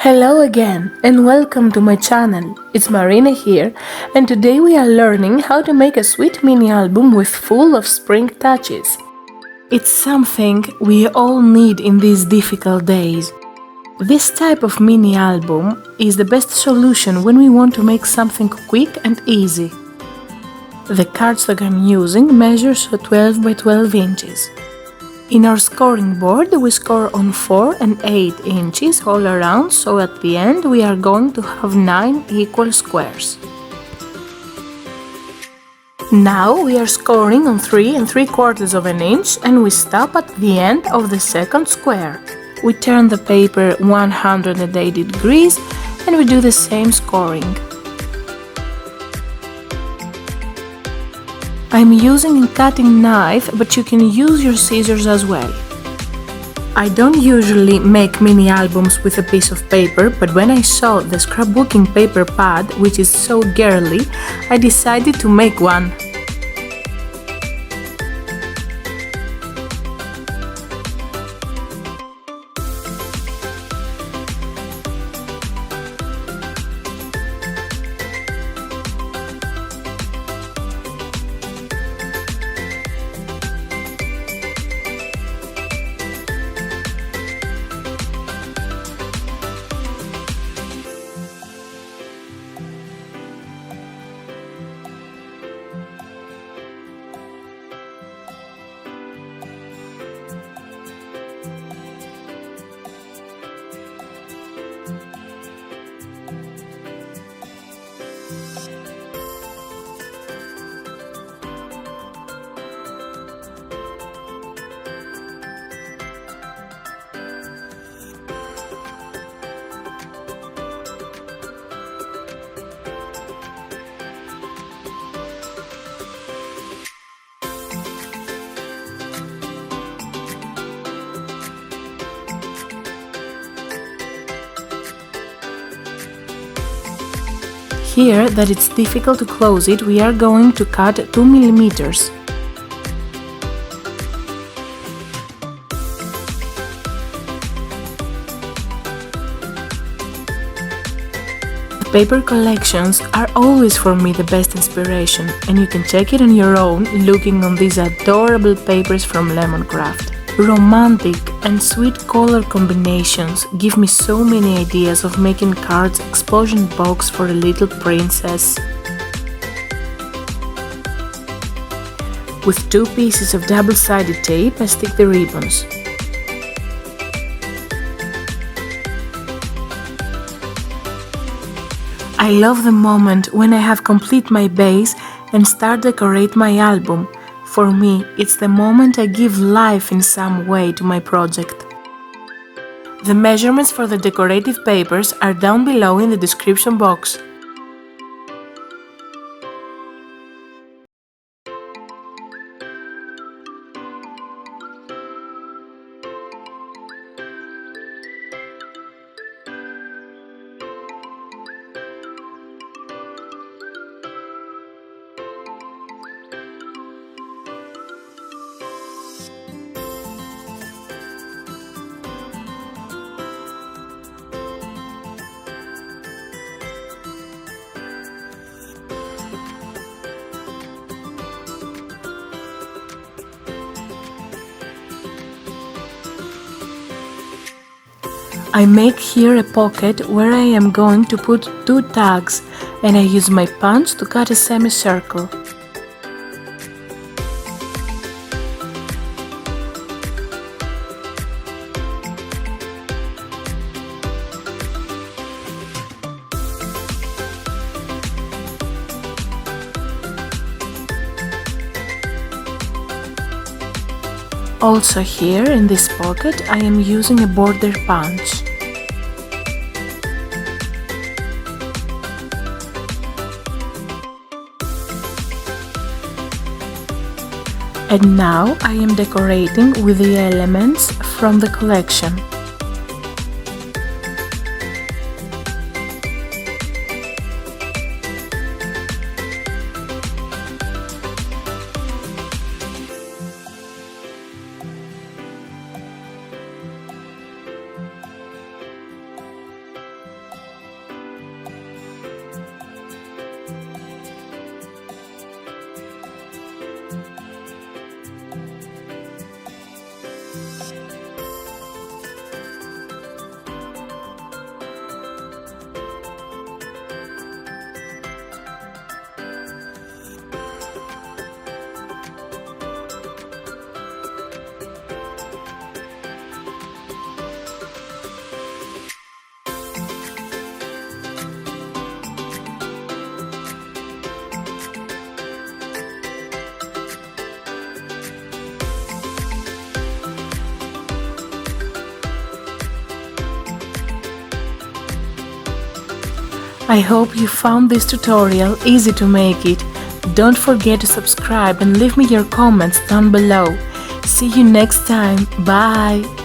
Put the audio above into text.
Hello again and welcome to my channel. It's Marina here and today we are learning how to make a sweet mini album with full of spring touches. It's something we all need in these difficult days. This type of mini album is the best solution when we want to make something quick and easy. The cardstock I'm using measures 12 by 12 inches. In our scoring board, we score on 4 and 8 inches all around, so at the end we are going to have 9 equal squares. Now we are scoring on 3 3/4 of an inch and we stop at the end of the second square. We turn the paper 180 degrees and we do the same scoring. I'm using a cutting knife, but you can use your scissors as well. I don't usually make mini albums with a piece of paper, but when I saw the scrapbooking paper pad, which is so girly, I decided to make one. Here that it's difficult to close it, we are going to cut 2 millimeters. Paper collections are always for me the best inspiration, and you can check it on your own looking on these adorable papers from Lemoncraft. Romantic and sweet color combinations give me so many ideas of making cards explosion box for a little princess. With 2 pieces of double-sided tape, I stick the ribbons. I love the moment when I have complete my base and start decorate my album. For me, it's the moment I give life in some way to my project. The measurements for the decorative papers are down below in the description box. I make here a pocket where I am going to put 2 tags and I use my punch to cut a semicircle. Also here in this pocket I am using a border punch. And now I am decorating with the elements from the collection. I hope you found this tutorial easy to make it. Don't forget to subscribe and leave me your comments down below. See you next time. Bye!